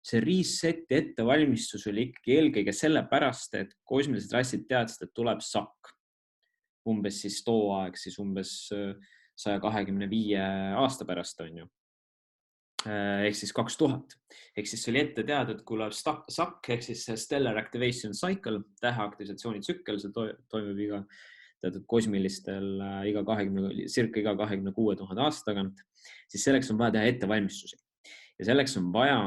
see reset'i ettevalmistus oli ikkagi eelkõige sellepärast, et kosmilised rassid teadsid, et tuleb SAK. Umbes siis too aeg, siis umbes 125 aasta pärast on ju. Ehk siis 2000. Ehk siis see oli ette teada, et kui tuleb SAK ehk siis Stellar Activation Cycle, täheaktivisatsiooni tsükkel, see toimub iga teatud kosmilistel circa iga 26 000 aasta tagant, siis selleks on vaja teha ettevalmistusi. Ja selleks on vaja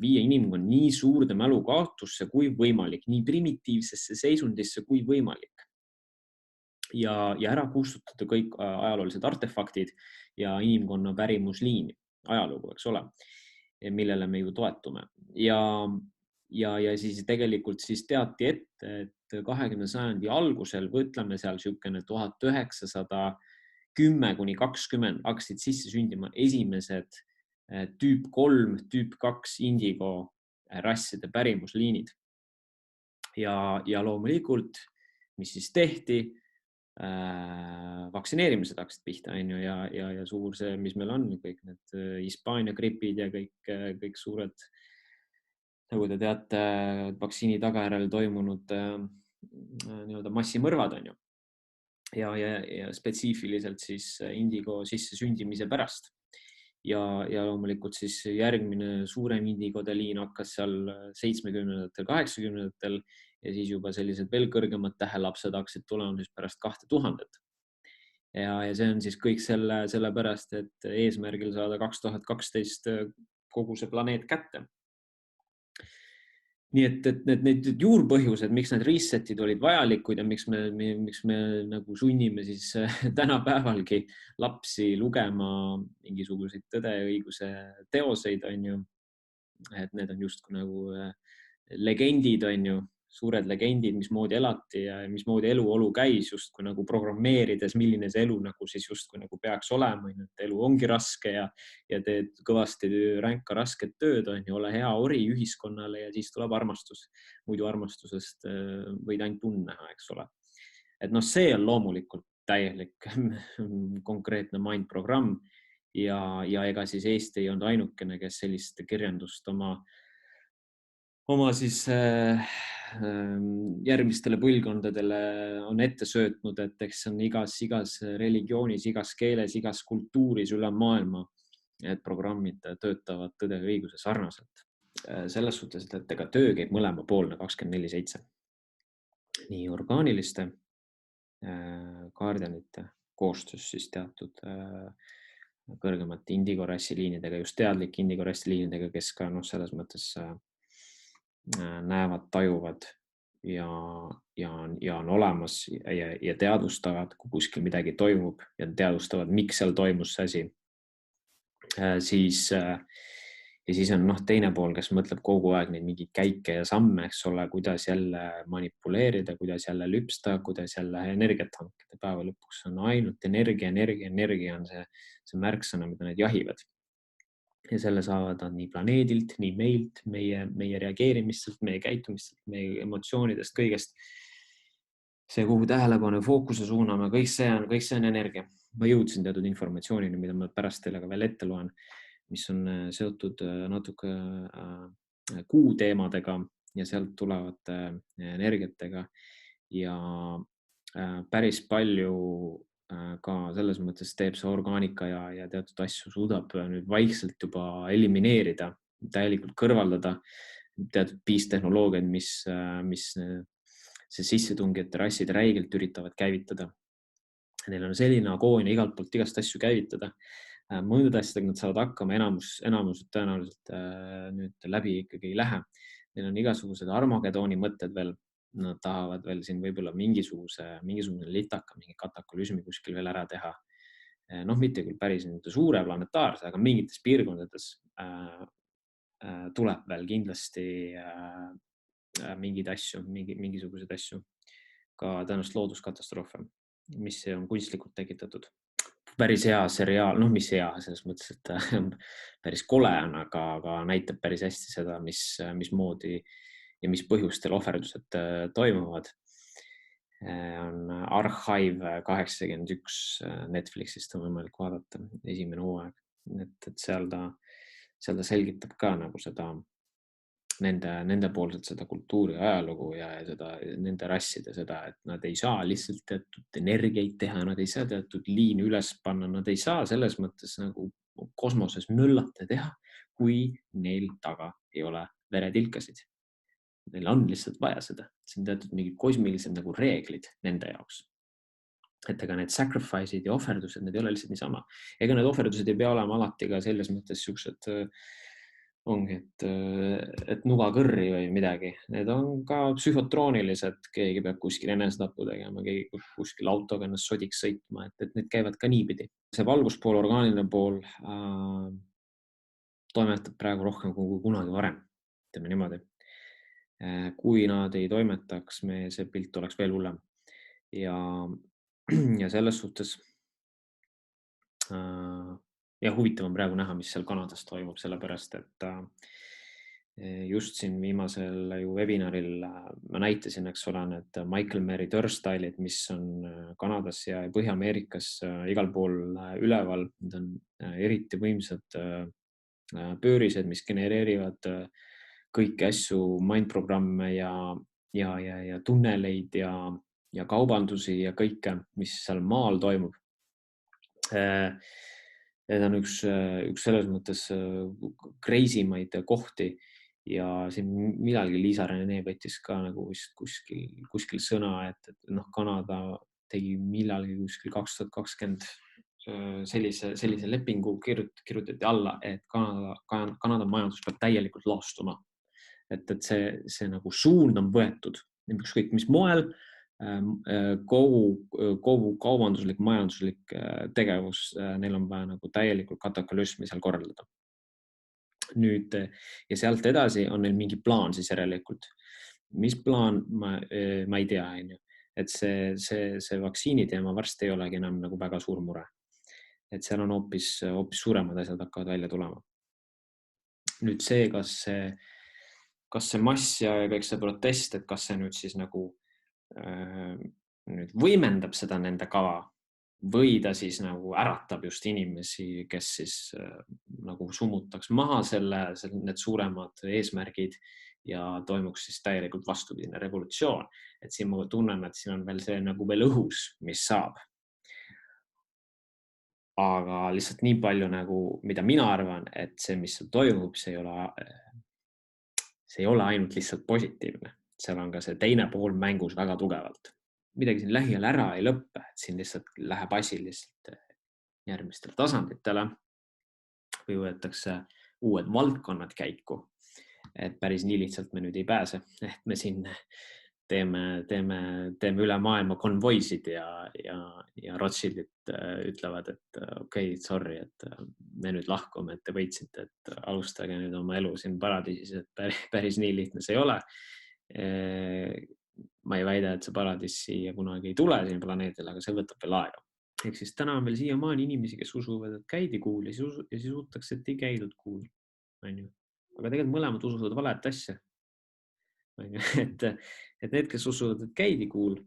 viia inimkond nii suurde mälukaotusse kui võimalik, nii primitiivsesse seisundisse kui võimalik. Ja ära kustutada kõik ajaloolised artefaktid ja inimkonna pärimusliini, ajalugu, eks ole, millele me ju toetume. Ja siis tegelikult siis teati ette, et 20. sajandi algusel, võtleme seal siukene 1910 kuni 20 hakkasid sisse sündima esimesed tüüp 3, tüüp 2 indigo rasside pärimusliinid. Ja loomulikult, mis siis tehti, vaktsineerimised hakkasid pihta, ja suur see, mis meil on, kõik need Hispaania gripid ja kõik suured, nagu te teate, vaktsiini tagajärjel toimunud nii-öelda massimõrvad on ju. Ja spetsiifiliselt siis indigo sisse sündimise pärast. Ja loomulikult siis järgmine suurem indigode liin hakkas seal 70-ndatel, 80-ndatel ja siis juba sellised veel kõrgemad tähelapsed hakkasid tulema siis pärast 2000. Ja see on siis kõik selle pärast, et eesmärgil saada 2012 kogu see planeet kätte. Nii et need juurpõhjused, miks need resetid olid vajalikud ja miks me nagu sunnime siis tänapäevalgi lapsi lugema mingisuguseid tõde ja õiguse teoseid, on ju. Et need on justkui nagu legendid, on ju, suured legendid, mismoodi elati ja mismoodi elu käis justkui nagu programmeerides, milline see elu nagu siis justkui nagu peaks olema. Et elu ongi raske ja teed kõvasti ränka rasket tööd, on ju, ole hea ori ühiskonnale ja siis tuleb armastus. Muidu armastusest võid ainult tunne näha, eks ole. Et see on loomulikult täielik konkreetne mind-programm ja ega siis Eesti ei olnud ainukene, kes sellist kirjandust oma siis järgmistele põlvkondadele on ette söötnud, et eks on igas religioonis, igas keeles, igas kultuuris üle maailma, et programmid töötavad tõde ja õiguse sarnaselt. Selles suhtes, et ega töö käib mõlemapoolne 24/7. Nii orgaaniliste guardianite koostöös siis teatud kõrgemate indigo rassiliinidega, just teadlik indigo rassiliinidega, kes ka selles mõttes näevad, tajuvad ja on olemas ja teadvustavad, kui kuskil midagi toimub ja teadvustavad, miks seal toimus see asi. Siis on teine pool, kes mõtleb kogu aeg neid mingeid käike ja samme, eks ole, kuidas jälle manipuleerida, kuidas jälle lüpsta, kuidas jälle energiat hankida. Päeva lõpuks on ainult energia on see märksõna, mida need jahivad. Ja selle saavad nad nii planeedilt, nii meilt, meie reageerimistelt, meie käitumistelt, meie emotsioonidest, kõigest. See, kuhu tähelepanu fookuse suuname, kõik see on energia. Ma jõudsin teatud informatsioonini, mida ma pärast teile ka veel ette loen, mis on seotud natuke kuu teemadega ja sealt tulevate energiatega ja päris palju ka selles mõttes teeb see orgaanika ja teatud asju suudab nüüd vaikselt juba elimineerida, täielikult kõrvaldada teatud piistehnoloogiad, mis see sissetungijate rassid räigelt üritavad käivitada. Neil on selline agoonia igalt poolt igast asju käivitada. Mõned asjadega nad saavad hakkama, enamus tõenäoliselt nüüd läbi ikkagi ei lähe. Neil on igasugused Armageddoni mõtted veel. Nad tahavad veel siin võib-olla mingisugune litaka, mingi katakolüsmi kuskil veel ära teha. Mitte küll päris suure planetaarse, aga mingites piirkondades tuleb veel kindlasti mingeid asju, mingisugused asju, ka tõenäoliselt looduskatastroofe, mis on kunstlikult tekitatud. Päris hea seriaal, mis hea selles mõttes, et päris kole on, aga näitab päris hästi seda, mismoodi ja mis põhjustel ohverdused toimuvad. On Archive 81 Netflixist on võimalik vaadata, esimene hooaeg. Et seal ta selgitab ka nagu seda nende poolset seda kultuuri ajalugu ja seda, nende rasside seda, et nad ei saa lihtsalt teatud energiaid teha, nad ei saa teatud liini üles panna, nad ei saa selles mõttes nagu kosmoses möllata teha, kui neil taga ei ole veretilkasid. Neil on lihtsalt vaja seda. See on teatud mingid kosmilised nagu reeglid nende jaoks. Et ega need sacrifice'id ja ohverdused, need ei ole lihtsalt niisama. Ega need ohverdused ei pea olema alati ka selles mõttes siuksed ongi, et nugakõrri või midagi. Need on ka psühhotroonilised, keegi peab kuskil enesetapu tegema, keegi peab kuskil autoga ennast sodiks sõitma, et need käivad ka niipidi. See valguspool, orgaaniline pool toimetab praegu rohkem kui kunagi varem. Ütleme niimoodi. Kui nad ei toimetaks, see pilt oleks veel hullem. Ja selles suhtes ja huvitav on praegu näha, mis seal Kanadas toimub, sellepärast, et just siin viimasel webinaril ma näitasin, eks ole, need Michael Mary Turnstile'id, mis on Kanadas ja Põhja-Ameerikas igal pool üleval. Need on eriti võimsad pöörised, mis genereerivad kõiki asju, mindprogramme ja tunneleid ja kaubandusi ja kõike, mis seal maal toimub. Need on üks selles mõttes crazy maid kohti ja siin midagi Liisa Rene võttis ka nagu kuskil sõna, et Kanada tegi millalgi kuskil 2020 sellise lepingu kirjutati alla, et Kanada majandus peab täielikult laastuma. Et see nagu suund on võetud, ükskõik mis moel, kogu kaubanduslik, majanduslik tegevus, neil on vaja nagu täielikult kataklüsmi seal korraldada. Nüüd ja sealt edasi on neil mingi plaan siis järelikult. Mis plaan, ma ei tea, et see vaktsiini teema varsti ei olegi enam nagu väga suur mure. Et seal on hoopis suuremad asjad hakkavad välja tulema. Nüüd see, kas see mass ja kõik see protest, et kas see nüüd siis nagu nüüd võimendab seda nende kava või ta siis nagu äratab just inimesi, kes siis nagu summutaks maha need suuremad eesmärgid ja toimuks siis täielikult vastupidine revolutsioon. Et siin ma tunnen, et siin on veel see nagu veel õhus, mis saab. Aga lihtsalt nii palju nagu, mida mina arvan, et see, mis seal toimub, see ei ole ainult lihtsalt positiivne. Seal on ka see teine pool mängus väga tugevalt. Midagi siin lähiajal ära ei lõppe, et siin lihtsalt läheb asi lihtsalt järgmistele tasanditele või võetakse uued valdkonnad käiku. Et päris nii lihtsalt me nüüd ei pääse, et me siin teeme üle maailma konvoisid ja Rothschildid ütlevad, et okei, sorry, et me nüüd lahkume, et te võitsite, et alustage nüüd oma elu siin paradiisis, et päris nii lihtne see ei ole. Ma ei väida, et see paradiis siia kunagi ei tule siin planeedil, aga see võtab veel aega. Ehk siis täna on veel siiamaani inimesi, kes usuvad, et käidi kuul ja siis usutakse, et ei käidud kuul. Aga tegelikult mõlemad usuvad valet asja. Et need, kes usuvad, et käidi kuul,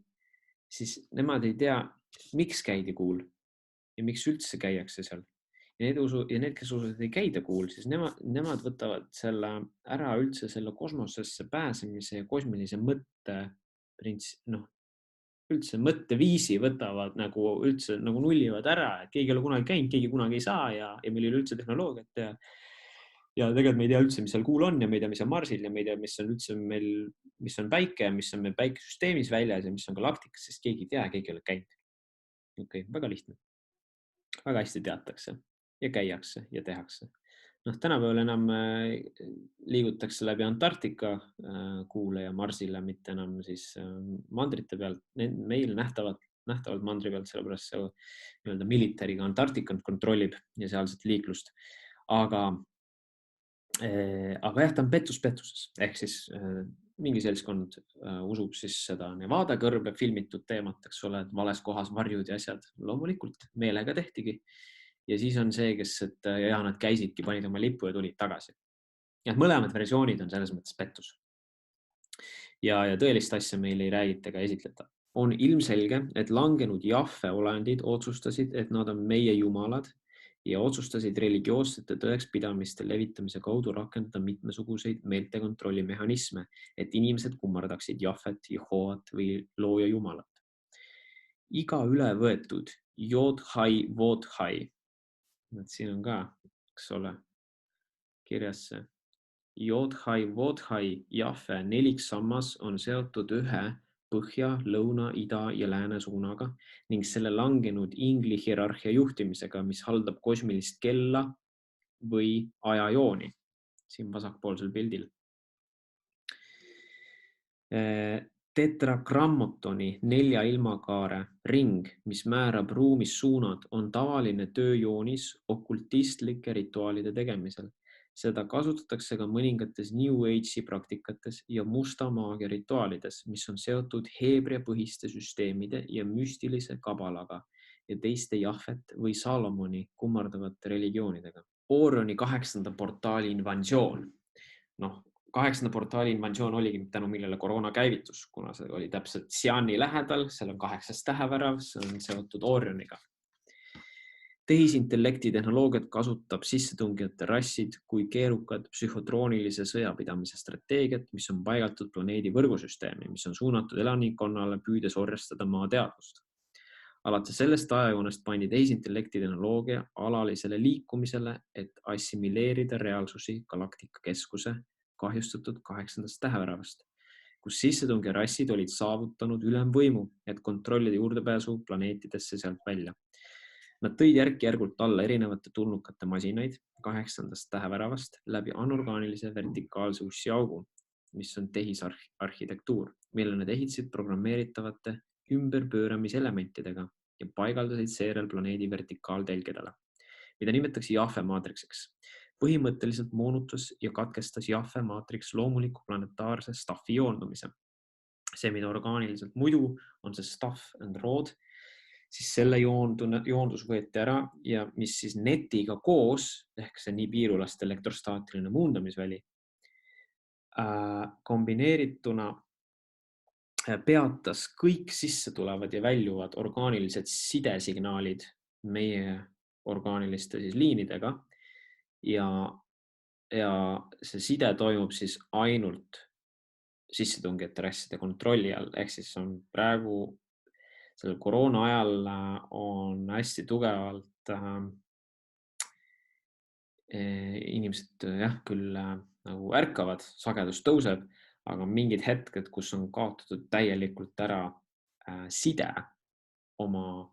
siis nemad ei tea, miks käidi kuul ja miks üldse käiakse seal. Ja need, kes usuvad, et ei käida kuul, siis nemad võtavad selle ära üldse selle kosmosesse pääsemise ja kosmilise üldse mõtteviisi võtavad nagu üldse nagu nullivad ära, et keegi ei ole kunagi käinud, keegi kunagi ei saa ja meil ei ole üldse tehnoloogiat ja tegelikult me ei tea üldse, mis seal kuul on ja me ei tea, mis on Marsil ja me ei tea, mis on üldse meil, mis on päike ja mis on meil päikesüsteemis väljas ja mis on galaktikas, sest keegi ei tea, keegi ei ole käinud. Okei, väga lihtne. Väga hästi teatakse ja käiakse ja tehakse. Tänapäeval enam liigutakse läbi Antarktika kuule ja Marsile, mitte enam siis mandrite pealt. Meil nähtavalt mandri pealt, sellepärast see nii-öelda militariga Antarktikat kontrollib ja sealset liiklust. Aga jah, ta on pettuses. Ehk siis mingi seltskond usub siis seda Nevada kõrbe filmitud teemat, eks ole, et vales kohas varjud ja asjad. Loomulikult meelega tehtigi. Ja siis on see, kes, et nad käisidki, panid oma lipu ja tulid tagasi. Ja mõlemad versioonid on selles mõttes pettus. Ja tõelist asja meil ei räägita ega esitleta. On ilmselge, et langenud Jahve olendid otsustasid, et nad on meie jumalad ja otsustasid religioossete tõekspidamiste levitamise kaudu rakendada mitmesuguseid meeltekontrolli mehhanisme, et inimesed kummardaksid Jahvet, Jehoovat või looja Jumalat. Iga ülevõetud Jodhai Vodhai, siin on ka, eks ole, kirjas see. Jodhai Vodhai Jahve neliksammas on seotud ühe põhja, lõuna, ida ja lääne suunaga ning selle langenud ingli hierarhia juhtimisega, mis haldab kosmilist kella või ajajooni. Siin vasakpoolsel pildil. Tetragrammotoni 4 ilmakaare ring, mis määrab ruumis suunad, on tavaline tööjoonis okultistlike rituaalide tegemisel. Seda kasutatakse ka mõningates New Age'i praktikates ja musta maagia rituaalides, mis on seotud heebrea põhiste süsteemide ja müstilise kabalaga ja teiste Jahvet või Salomoni kummardavate religioonidega. Orioni 8. portaali invasioon. 8. portaali invasioon oligi tänu millele koroona käivitus, kuna see oli täpselt Xiani lähedal, seal on 8. tähevärav, see on seotud Orioniga. Tehisintellekti tehnoloogiat kasutab sissetungijate rassid kui keerukad psühhotroonilise sõjapidamise strateegiat, mis on paigaltud planeedi võrgusüsteemi, mis on suunatud elanikkonnale püüdes orjastada maa teadvust. Alates sellest ajajoonest pandi tehisintellekti tehnoloogia alalisele liikumisele, et assimileerida reaalsusi galaktika keskuse kahjustatud 8. täheväravast, kus sissetungija rassid olid saavutanud ülemvõimu, et kontrollida juurdepääsu planeetidesse sealt välja. Nad tõid järk-järgult alla erinevate tulnukate masinaid 8. täheväravast läbi anorgaanilise vertikaalse ussiaugu, mis on tehisarhitektuur, mille nad ehitasid programmeeritavate ümberpööramiselementidega ja paigaldasid seejärel planeedi vertikaaltelgedele, mida nimetatakse Jahve maatriksiks. Põhimõtteliselt moonutas ja katkestas Jahve maatriks loomuliku planetaarse staffi joondumise. See, mida orgaaniliselt muidu on see staff and rod, siis selle joondus võeti ära ja mis siis netiga koos, ehk see nii piirulaste elektrostaatiline muundamisväli, kombineerituna peatas kõik sisse tulevad ja väljuvad orgaanilised sidesignaalid meie orgaaniliste liinidega ja see side toimub siis ainult sissetungijate rasside kontrolli all, ehk siis on praegu sellel koroona ajal on hästi tugevalt inimesed küll nagu ärkavad, sagedus tõuseb, aga mingid hetked, kus on kaotatud täielikult ära side oma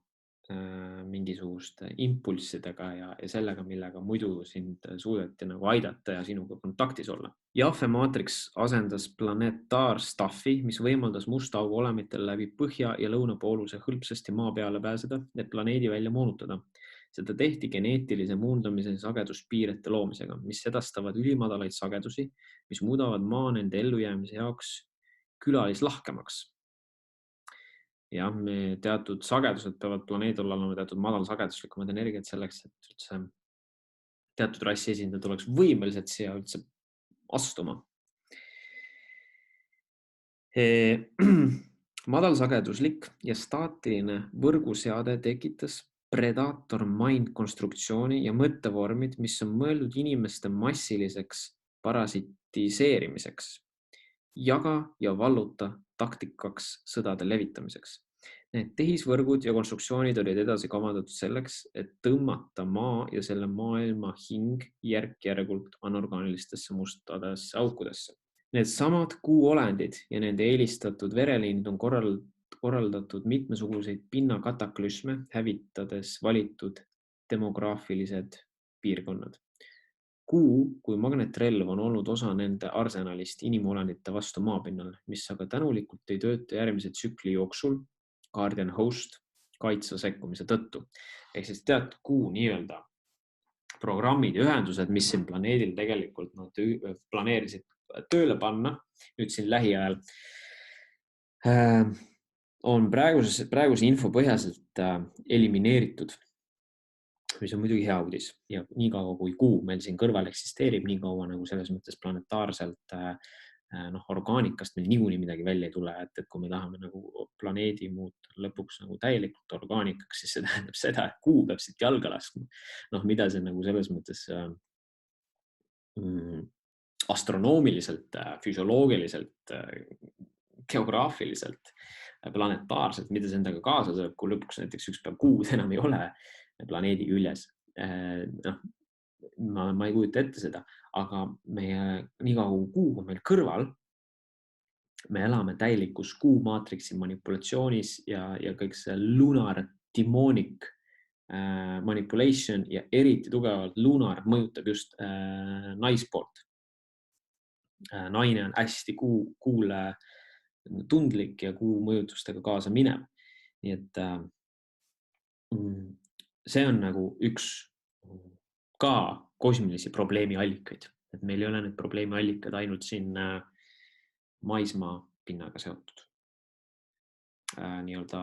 mingisuguste impulssidega ja sellega, millega muidu sind suudeti nagu aidata ja sinuga kontaktis olla. Jahve maatriks asendas planetaarstaffi, mis võimaldas musta augu olemitel läbi põhja ja lõunapooluse hõlpsasti maa peale pääseda, et planeedi välja moonutada. Seda tehti geneetilise muundamise sageduspiirete loomisega, mis sedastavad ülimadalaid sagedusi, mis muudavad maa nende ellujäämise jaoks külalislahkemaks. Ja me teatud sagedused peavad planeedil olema teatud madalsageduslikumad energiat selleks, et üldse teatud rassi esindajad oleks võimelised siia üldse astuma. Madalsageduslik ja staatiline võrguseade tekitas predator mind konstruktsiooni ja mõttevormid, mis on mõeldud inimeste massiliseks parasitiseerimiseks, jaga ja valluta taktikaks sõdade levitamiseks. Need tehisvõrgud ja konstruktsioonid olid edasi kavandatud selleks, et tõmmata maa ja selle maailma hing järk-järgult anorgaanilistesse mustadesse aukudesse. Need samad kuuolendid ja nende eelistatud vereliinid on korraldatud mitmesuguseid pinnakataklüsme, hävitades valitud demograafilised piirkonnad. Kuu kui magnetrelv on olnud osa nende arsenalist inimolendite vastu maapinnal, mis aga tänulikult ei tööta järgmise tsükli jooksul Guardian Host kaitsa sekkumise tõttu. Ehk siis teatud kuu nii-öelda programmid ja ühendused, mis siin planeedil tegelikult nad planeerisid tööle panna, nüüd siin lähiajal, on praeguse info põhjaselt elimineeritud, mis on muidugi hea uudis ja nii kaua kui kuu meil siin kõrval eksisteerib, nii kaua nagu selles mõttes planetaarselt orgaanikast meil niikuinii midagi välja ei tule, et kui me tahame nagu planeedi muuta lõpuks nagu täielikult orgaanikaks, siis see tähendab seda, et kuu peab siit jalga laskma. Mida see nagu selles mõttes astronoomiliselt, füsioloogiliselt, geograafiliselt, planetaarselt, mida see endaga kaasa tuleb, kui lõpuks näiteks üks päev kuud enam ei ole planeedi küljes. Ma ei kujuta ette seda, aga nii kaua kuu on meil kõrval, me elame täielikus kuumaatriksi manipulatsioonis ja kõik see lunar demonic manipulation ja eriti tugevalt lunar mõjutab just naispoolt. Naine on hästi kuule tundlik ja kuu mõjutustega kaasa minev. Nii et see on nagu üks ka kosmilisi probleemi allikaid, et meil ei ole need probleemi allikad ainult siin maismaa pinnaga seotud. Nii-öelda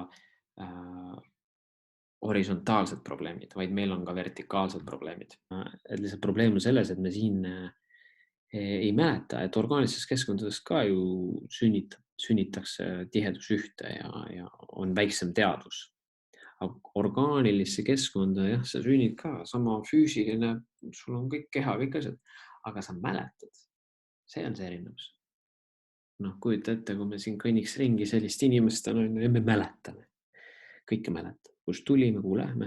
horisontaalsed probleemid, vaid meil on ka vertikaalsed probleemid. Et lihtsalt probleem on selles, et me siin ei mäleta, et orgaanilistes keskkondades ka ju sünnitakse tihedus ühte ja on väiksem teadvus. Orgaanilisse keskkonda, jah, sa sünnid ka sama füüsiline, sul on kõik keha, kõik asjad, aga sa mäletad. See on see erinevus. Kujuta ette, kui me siin kõnniks ringi sellist inimest ja me mäletame. Kõike mäletame, kus tulime, kuhu lähme.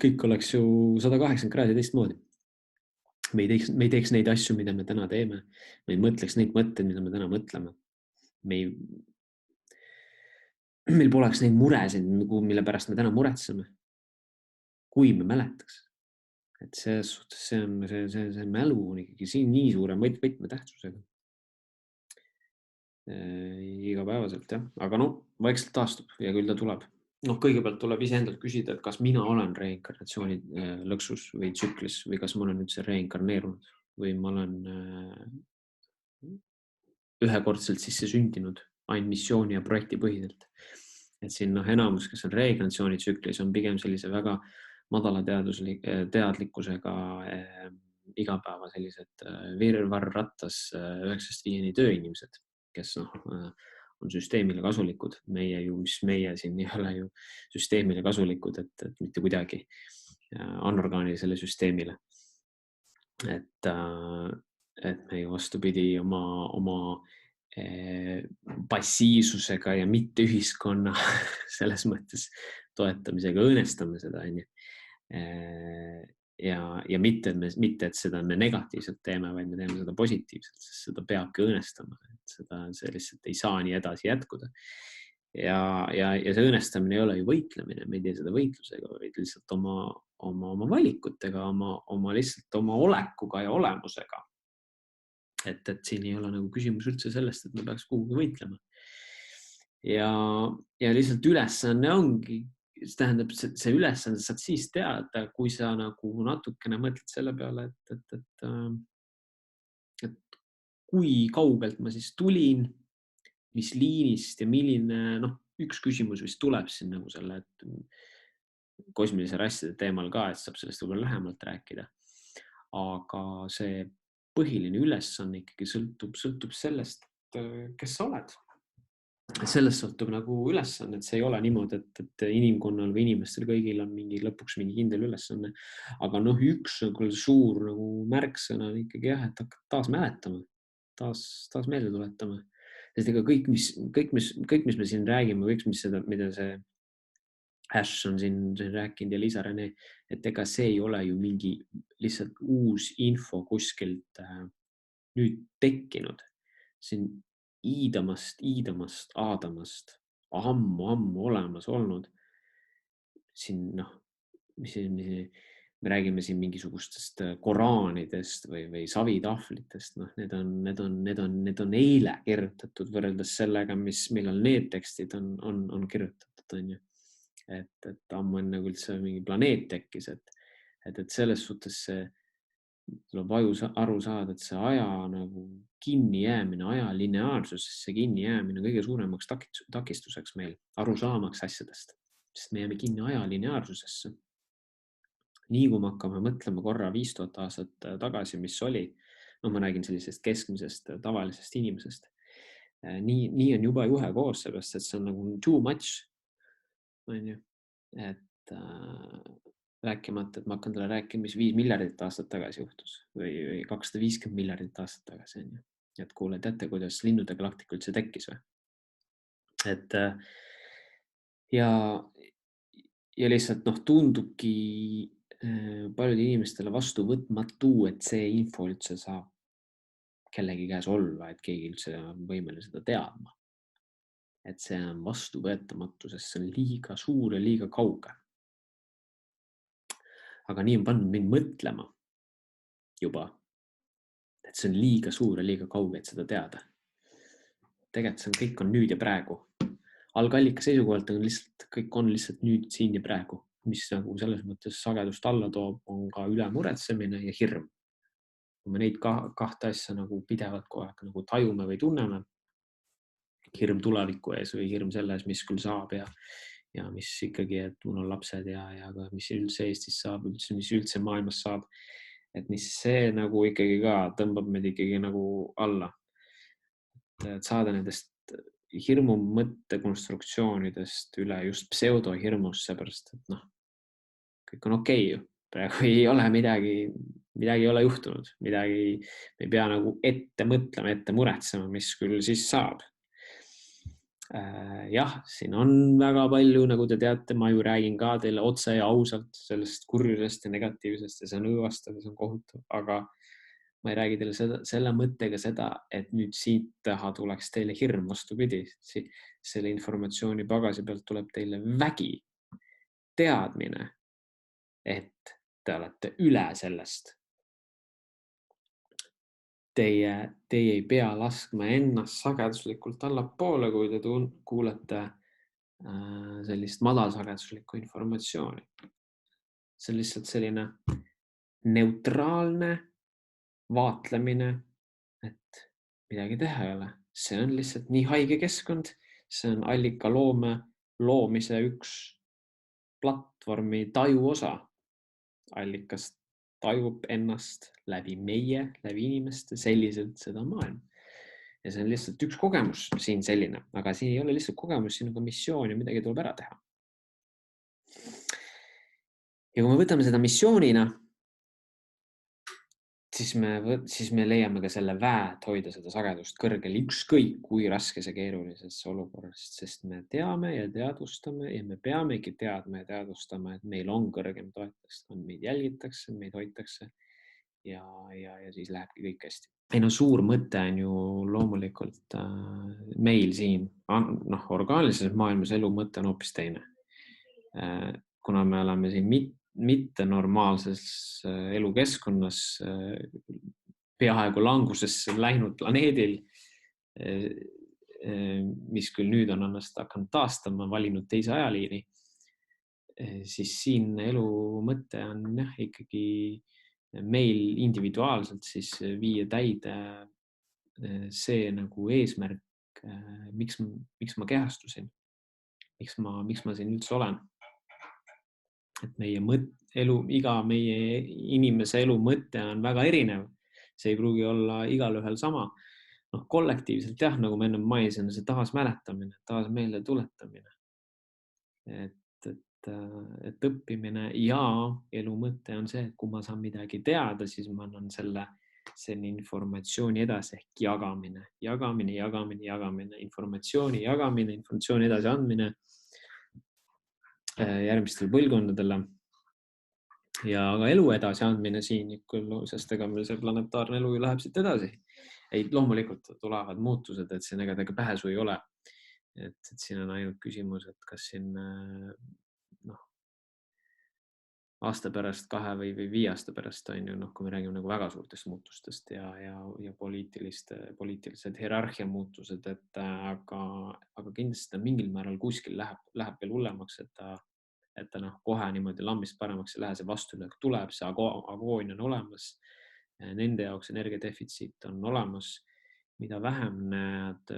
Kõik oleks ju 180 kraadi teistmoodi. Me ei teeks neid asju, mida me täna teeme. Me ei mõtleks neid mõtteid, mida me täna mõtleme. Meil poleks neid muresid, mille pärast me täna muretseme. Kui me mäletaks. Et see mälu on ikkagi siin nii suure võtmetähtsusega. Igapäevaselt, jah. Aga vaikselt taastub ja küll ta tuleb. Kõigepealt tuleb iseendalt küsida, et kas mina olen reinkarnatsiooni lõksus või tsüklis või kas ma olen üldse reinkarneerunud või ma olen ühekordselt sisse sündinud ainult missiooni ja projekti põhiselt. Et siin enamus, kes on reinkarnatsiooni tsüklis, on pigem sellise väga madala teadlikkusega igapäeva sellised virvarrattas 9-5 tööinimesed, kes on süsteemile kasulikud. Meie siin ei ole ju süsteemile kasulikud, et mitte kuidagi anorgaanilisele süsteemile. Et me ju vastupidi oma passiivsusega ja mitte ühiskonna selles mõttes toetamisega õõnestame seda. Ja mitte, et seda me negatiivselt teeme, vaid me teeme seda positiivselt, sest seda peabki õõnestama. See lihtsalt ei saa nii edasi jätkuda. Ja see õõnestamine ei ole ju võitlemine, me ei tee seda võitlusega, vaid lihtsalt oma valikutega, lihtsalt oma olekuga ja olemusega. Et siin ei ole nagu küsimus üldse sellest, et me peaks kuhugi võitlema. Ja lihtsalt ülesanne ongi, see tähendab, see ülesanne saad siis teada, kui sa nagu natukene mõtled selle peale, et kui kaugelt ma siis tulin, mis liinist ja milline, üks küsimus vist tuleb siin nagu selle kosmilise rasside teemal ka, et saab sellest võib-olla lähemalt rääkida. Aga see põhiline ülesanne ikkagi sõltub sellest, kes sa oled. Sellest sõltub nagu ülesanne, et see ei ole niimoodi, et inimkonnal või inimestel kõigil on lõpuks mingi kindel ülesanne. Aga üks suur nagu märksõna on ikkagi jah, et hakkad taas mäletama, taas meelde tuletama. Sest ega kõik, mis me siin räägime, mida see Ash on siin rääkinud ja Liisa Rene, et ega see ei ole ju mingi lihtsalt uus info kuskilt nüüd tekkinud. Siin Iidamast, Aadamast ammu olemas olnud. Siin, me räägime siin mingisugustest koraanidest või savitahvlitest. Need on eile kirjutatud võrreldes sellega, millal need tekstid on kirjutatud, on ju. Et ammu enne üldse mingi planeet tekkis, et selles suhtes tuleb aru saada, et see aja nagu kinni jäämine, aja lineaarsusesse kinni jäämine on kõige suuremaks takistuseks meil aru saamaks asjadest, sest me jääme kinni aja lineaarsusesse. Nii kui me hakkame mõtlema korra 5000 aastat tagasi, mis oli, no ma räägin sellisest keskmisest tavalisest inimesest. Nii on juba juhe koos, seepärast, et see on nagu too much. On ju, et rääkimata, et ma hakkan talle rääkima, mis 5 miljardit aastat tagasi juhtus või 250 miljardit aastat tagasi. On ju, et kuule, teate, kuidas linnude galaktika üldse tekkis või? Et ja lihtsalt tundubki paljud inimestele vastuvõtmatu, et see info üldse saab kellegi käes olla, et keegi üldse on võimeline seda teadma. Et see on vastuvõetamatu, sest see on liiga suur ja liiga kauge. Aga nii on pannud mind mõtlema juba, et see on liiga suur ja liiga kauge, et seda teada. Tegelikult see kõik on nüüd ja praegu. Algallika seisukohalt on lihtsalt, kõik on lihtsalt nüüd, siin ja praegu, mis nagu selles mõttes sagedust alla toob, on ka ülemuretsemine ja hirm. Kui me neid kahte asja nagu pidevalt kogu aeg nagu tajume või tunneme, hirm tuleviku ees või hirm selles, mis küll saab ja mis ikkagi, et mul on lapsed ja mis üldse Eestis saab, mis üldse maailmas saab, et mis see nagu ikkagi ka tõmbab meid ikkagi nagu alla. Et saada nendest hirmu mõttekonstruktsioonidest üle just pseudohirmust, seepärast, et kõik on okei ju. Praegu ei ole midagi ei ole juhtunud, me ei pea nagu ette mõtlema, ette muretsema, mis küll siis saab. Jah, siin on väga palju, nagu te teate, ma ju räägin ka teile otse ja ausalt sellest kurjusest ja negatiivsest ja see on õõvastav ja see on kohutav, aga ma ei räägi teile selle mõttega seda, et nüüd siit taha tuleks teile hirm, vastupidi. Selle informatsiooni pagasi pealt tuleb teile vägi, teadmine, et te olete üle sellest. Teie ei pea laskma ennast sageduslikult allapoole, kui te kuulete sellist madalsageduslikku informatsiooni. See on lihtsalt selline neutraalne vaatlemine, et midagi teha ei ole. See on lihtsalt nii haige keskkond, see on allika loomise üks platvormi taju osa. Allikast tajub ennast läbi meie, läbi inimeste selliselt seda maailma. Ja see on lihtsalt üks kogemus siin selline, aga siin ei ole lihtsalt kogemus, siin on ka missioon ja midagi tuleb ära teha. Ja kui me võtame seda missioonina, siis me leiame ka selle väe, et hoida seda sagedust kõrgel, ükskõik kui raske see keerulises olukorras, sest me teame ja teadvustame ja me peamegi teadma ja teadvustama, et meil on kõrgem toetus, meid jälgitakse, meid hoitakse ja siis lähebki kõik hästi. Suur mõte on ju loomulikult meil siin, orgaanilises maailmas elu mõte on hoopis teine. Kuna me oleme siin mitte normaalses elukeskkonnas, peaaegu langusesse läinud planeedil, mis küll nüüd on ennast hakanud taastama, valinud teise ajaliini, siis siin elu mõte on ikkagi meil individuaalselt siis viia täide see nagu eesmärk, miks ma kehastusin, miks ma siin üldse olen. Et iga meie inimese elu mõte on väga erinev. See ei pruugi olla igal ühel sama. Kollektiivselt jah, nagu ma enne mainisin, see taasmäletamine, taasmeelde tuletamine. Et õppimine ja elu mõte on see, et kui ma saan midagi teada, siis ma annan selle informatsiooni edasi ehk jagamine, informatsiooni jagamine, informatsiooni edasi andmine järgmistele põlvkondadele ja ka elu edasi andmine siin, sest ega meil see planetaarne elu läheb siit edasi. Loomulikult tulevad muutused, et siin ega pääsu ei ole. Et siin on ainult küsimus, et kas siin aasta pärast, 2 või 5 aasta pärast on ju, kui me räägime nagu väga suurtest muutustest ja poliitilised hierarhia muutused, aga kindlasti mingil määral kuskil läheb veel hullemaks, et ta kohe niimoodi lambist paremaks ei lähe, see vastulöök tuleb, see agoonia on olemas, nende jaoks energiadefitsiit on olemas, mida vähem need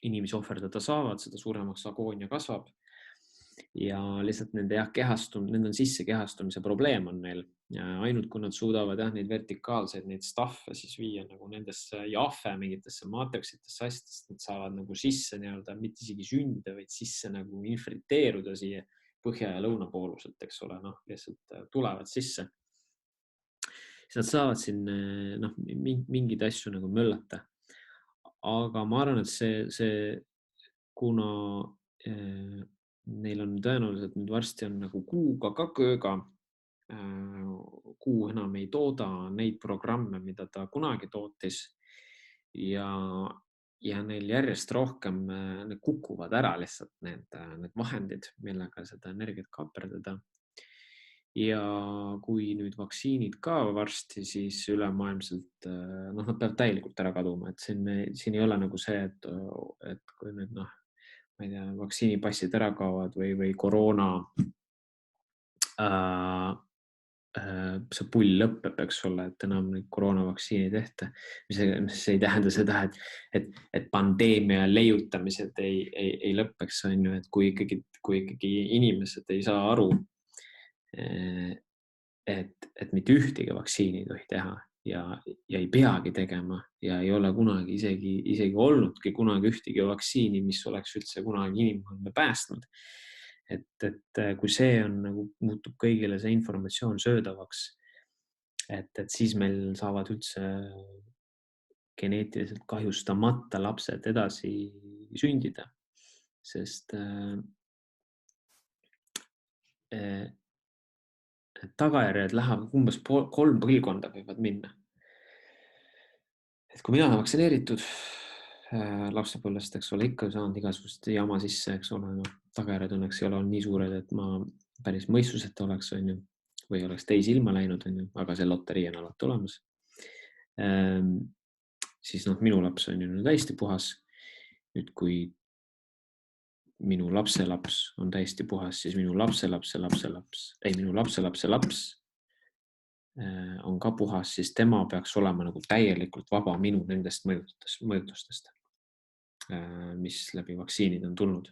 inimesi ohverdada saavad, seda suuremaks agoonia kasvab. ja lihtsalt nende need on sisse kehastumise probleem on neil. Ja ainult kui nad suudavad neid vertikaalseid, neid stuff'e siis viia nagu nendesse jahve mingitesse maatriksitesse asjadest, nad saavad nagu sisse nii-öelda, mitte isegi sündida, vaid sisse nagu infiltreeruda siia põhja ja lõunapooluselt, eks ole, lihtsalt tulevad sisse. Siis nad saavad siin mingeid asju nagu möllata. Aga ma arvan, et kuna neil on tõenäoliselt nüüd varsti on nagu kuuga ka kööga, kuu enam ei tooda neid programme, mida ta kunagi tootis ja neil järjest rohkem need kukuvad ära lihtsalt need vahendid, millega seda energiat kaaperdada. Ja kui nüüd vaktsiinid ka varsti, siis ülemaailmselt, nad peavad täielikult ära kaduma, et siin ei ole nagu see, et kui nüüd ma ei tea, vaktsiinipassid ära kaovad või koroona see pull lõpeb, eks ole, et enam neid koroonavaktsiini ei tehta, mis ei tähenda seda, et pandeemia leiutamised ei lõpeks, on ju, et kui ikkagi inimesed ei saa aru, et mitte ühtegi vaktsiini ei tohi teha ja ei peagi tegema ja ei ole kunagi isegi olnudki kunagi ühtegi vaktsiini, mis oleks üldse kunagi inimkonda päästnud. Et kui see on nagu muutub kõigile see informatsioon söödavaks, et siis meil saavad üldse geneetiliselt kahjustamata lapsed edasi sündida, sest tagajärjed lähevad umbes 3 põlvkonda võivad minna. Et kui mina olen vaktsineeritud lapsepõlvest, eks ole, ikka saanud igasugust jama sisse, eks ole, tagajärjed õnneks ei ole olnud nii suured, et ma päris mõistuseta oleks, on ju, või oleks teisi ilma läinud, on ju, aga see loterii on alati olemas. Siis minu laps on ju täiesti puhas. Nüüd, kui minu lapselaps on täiesti puhas, siis minu lapselapselaps on ka puhas, siis tema peaks olema nagu täielikult vaba minu nendest mõjutustest, mis läbi vaktsiinid on tulnud.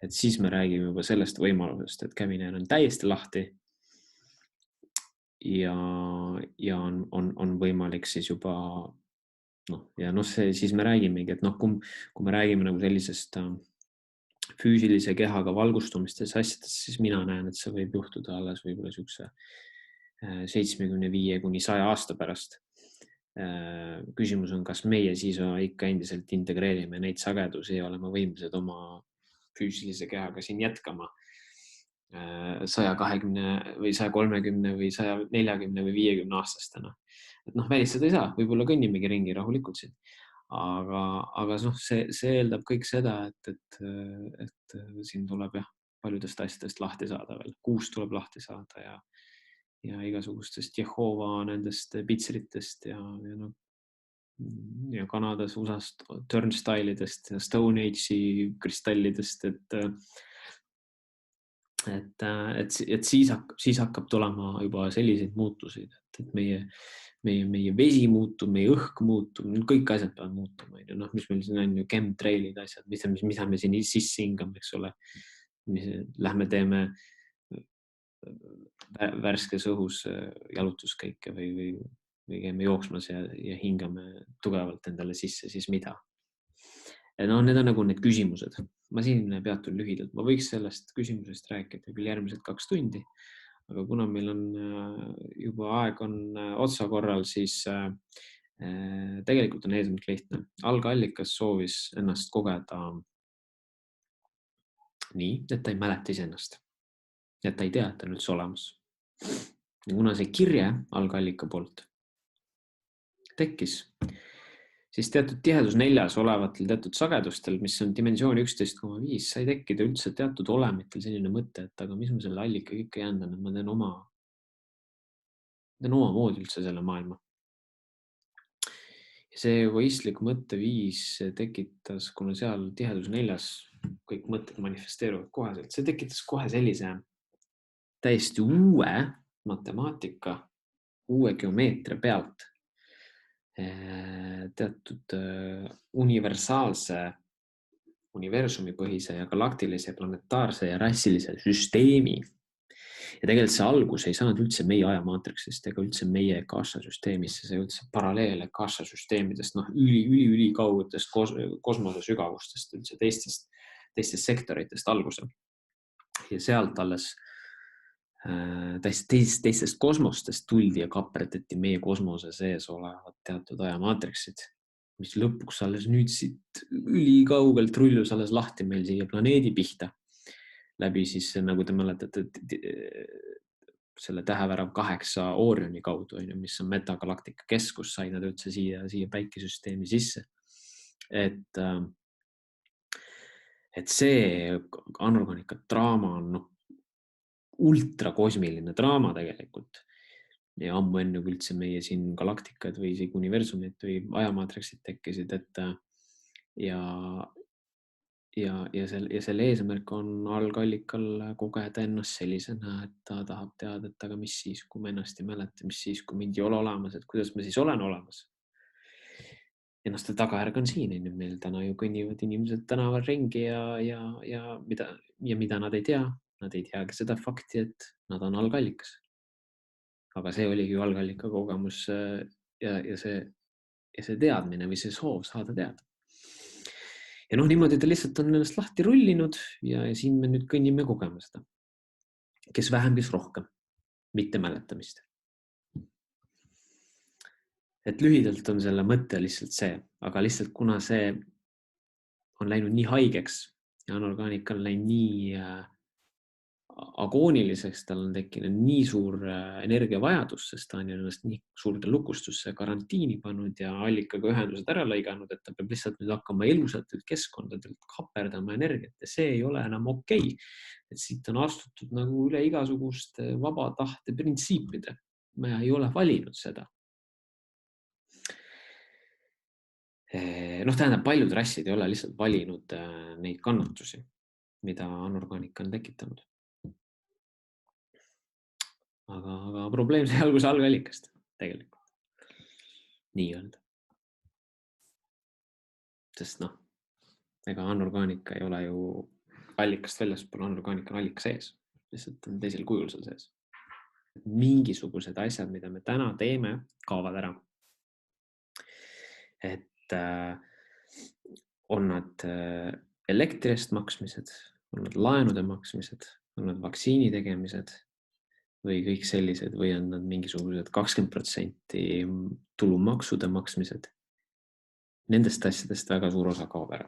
Et siis me räägime juba sellest võimalusest, et kävinaine on täiesti lahti ja on võimalik siis juba siis me räägimegi, et kui me räägime nagu sellisest füüsilise kehaga valgustumistes asjadest, siis mina näen, et see võib juhtuda alles võib-olla siukse 75 kuni 100 aasta pärast. Küsimus on, kas meie siis ikka endiselt integreerime neid sagedusi ja oleme võimsad oma füüsilise kehaga siin jätkama 120 või 130 või 140 või 50 aastastena. Et välistada ei saa, võib-olla kõnnimegi ringi rahulikult siin. Aga see eeldab kõik seda, et siin tuleb paljudest asjadest lahti saada veel. Kuust tuleb lahti saada ja igasugustest Jehoova nendest pitseritest ja Kanadas, USA-st, turnstile'idest ja Stone Age'i kristallidest, et siis hakkab tulema juba selliseid muutusid, et meie vesi muutub, meie õhk muutub, kõik asjad peavad muutuma. Mis meil siin on ju chemtrailid asjad, mida me siin sisse hingame, eks ole. Lähme teeme värskes õhus jalutuskäike või käime jooksmas ja hingame tugevalt endale sisse, siis mida? Need on nagu need küsimused. Ma siin peatun lühidalt. Ma võiks sellest küsimusest rääkida küll järgmised 2 tundi, aga kuna meil on juba aeg on otsakorral, siis tegelikult on eesmärk lihtne. Algallikas soovis ennast kogeda nii, et ta ei mäleta iseennast. Et ta ei tea, et ta on üldse olemas. Ja kuna see kirje algallika poolt tekkis, siis teatud tihedus 4 olevatel teatud sagedustel, mis on dimensiooni 11,5, sai tekkida üldse teatud olemitel selline mõte, et aga mis ma selle allika ikka jäändan, et ma teen omamoodi üldse selle maailma. Ja see egoistlik mõtteviis tekitas, kuna seal tihedus 4 kõik mõtted manifesteeruvad koheselt, see tekitas kohe sellise täiesti uue matemaatika, uue geomeetria pealt teatud universaalse universumipõhise ja galaktilise, planetaarse ja rassilise süsteemi. Ja tegelikult see algus ei saanud üldse meie ajamaatriksist ega üldse meie kassasüsteemist, see üldse paralleele kassasüsteemidest, üli kaugetest kosmose sügavustest, üldse teistest sektoritest alguse. Ja sealt alles teistest kosmostest tuldi ja kaperdati meie kosmose sees olevad teatud ajamaatriksid, mis lõpuks alles nüüd siit ülikaugelt rullus alles lahti meil siia planeedi pihta. Läbi siis, nagu te mäletate, selle tähevärav 8 Orioni kaudu, mis on metagalaktika keskus, sai nad üldse siia päikesüsteemi sisse. Et see anorgaanika draama on ultrakosmiline draama tegelikult. Ja ammu enne kui üldse meie siin galaktikad või isegi universumid või ajamaatriksid tekkisid, ja selle eesmärk on algallikal kogeda ennast sellisena, et ta tahab teada, et aga mis siis, kui ma ennast ei mäleta, mis siis, kui mind ei ole olemas, et kuidas ma siis olen olemas. Ennast tagajärg on siin, meil täna ju kõnnivad inimesed tänaval ringi ja mida nad ei tea. Nad ei teagi seda fakti, et nad on algallikas. Aga see oligi ju algallika kogemus ja see teadmine või see soov saada teada. Ja niimoodi ta lihtsalt on ennast lahti rullinud ja siin me nüüd kõnnime kogema seda. Kes vähem, kes rohkem, mitte mäletamist. Et lühidalt on selle mõte lihtsalt see, aga lihtsalt kuna see on läinud nii haigeks ja anorgaanika on läinud nii agooniliseks, tal on tekkinud nii suur energiavajadus, sest ta on ennast nii suurde lukustusse karantiini pannud ja allikaga ühendused ära lõiganud, et ta peab lihtsalt nüüd hakkama elusatelt keskkondadelt kaperdama energiat ja see ei ole enam okei. Et siit on astutud nagu üle igasuguste vaba tahte printsiipide. Me ei ole valinud seda. Tähendab, paljud rassid ei ole lihtsalt valinud neid kannatusi, mida anorgaanika on tekitanud. Aga probleem sai alguse algallikast tegelikult. Nii öelda. Sest ega anorgaanika ei ole ju allikast väljaspool, anorgaanika on allika sees. Lihtsalt on teisel kujul seal sees. Mingisugused asjad, mida me täna teeme, kaovad ära. Et on nad elektrist maksmised, on nad laenude maksmised, on nad vaktsiini tegemised või kõik sellised, või on nad mingisugused 20% tulumaksude maksmised. Nendest asjadest väga suur osa kaob ära.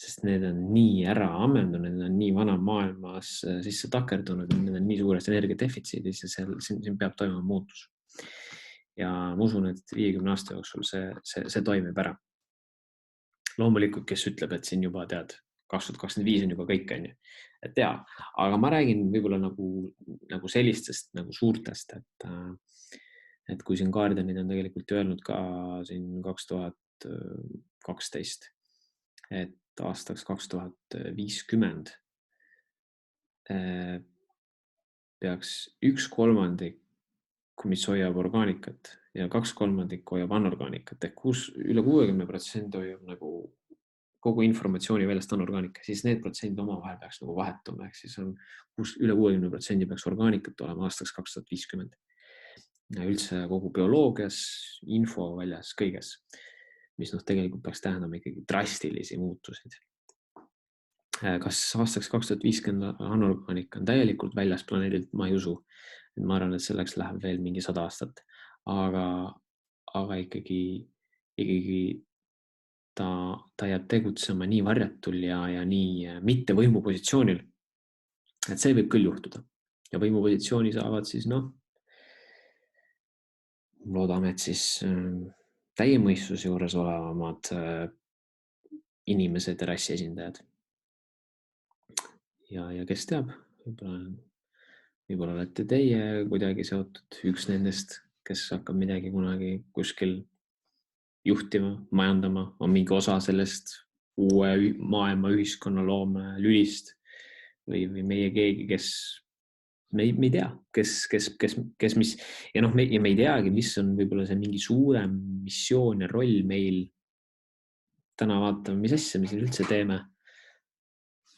Sest need on nii ära ammendunud, need on nii vana maailmas sisse takerdunud, need on nii suures energiadefitsiidis ja siin peab toimuma muutus. Ja ma usun, et 50 aasta jooksul see toimib ära. Loomulikult, kes ütleb, et siin juba 2025 on juba kõik, on ju. Et aga ma räägin võib-olla nagu sellistest nagu suurtest, et kui siin Guardianid on tegelikult öelnud ka siin 2012, et aastaks 2050 peaks 1/3, mis hoiab orgaanikat ja 2/3 hoiab anorgaanikat, ehk üle 60% hoiab nagu kogu informatsiooni väljast anorgaanika, siis need protsendid omavahel peaks nagu vahetuma, ehk siis on üle 60% peaks orgaanikat olema aastaks 2050. Ja üldse kogu bioloogias, info väljas, kõiges, mis tegelikult peaks tähendama ikkagi drastilisi muutusid. Kas aastaks 2050 anorgaanika on täielikult väljas planeedilt, ma ei usu. Ma arvan, et selleks läheb veel mingi 100 aastat, aga ikkagi ta jääb tegutsema nii varjatul ja nii mitte võimupositsioonil, et see võib küll juhtuda. Ja võimupositsiooni saavad siis, loodame, et siis täie mõistuse juures olevamad inimesed ja rassi esindajad. Ja kes teab, võib-olla olete teie kuidagi seotud üks nendest, kes hakkab midagi kunagi kuskil juhtima, majandama, on mingi osa sellest uue maailma ühiskonnaloome lülist või meie keegi, kes me ei tea, kes mis, ja me ei teagi, mis on võib-olla see mingi suurem missioon ja roll meil täna vaatame, mis asja me siin üldse teeme.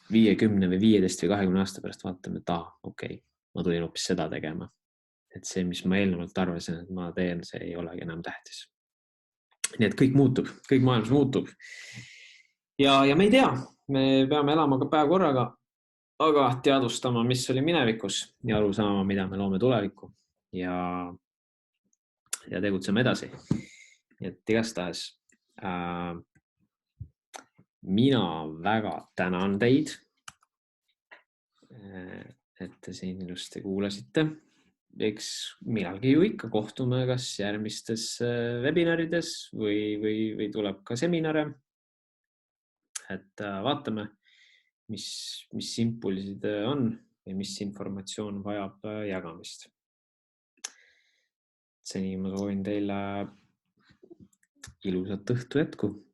50 või 15 või 20 aasta pärast vaatame, et okei, ma tulin hoopis seda tegema. Et see, mis ma eelnevalt arvasin, et ma teen, see ei olegi enam tähtis. Nii et kõik muutub, kõik maailmas muutub. Ja me ei tea, me peame elama ka päev korraga, aga teadvustama, mis oli minevikus ja aru saama, mida me loome tulevikku ja tegutseme edasi. Et igastahes mina väga tänan teid, et te siin ilusti kuulasite. Eks millalgi ju ikka kohtume kas järgmistes webinarides või tuleb ka seminare. Et vaatame, mis impulsid on ja mis informatsioon vajab jagamist. Seni ma soovin teile ilusat õhtu jätku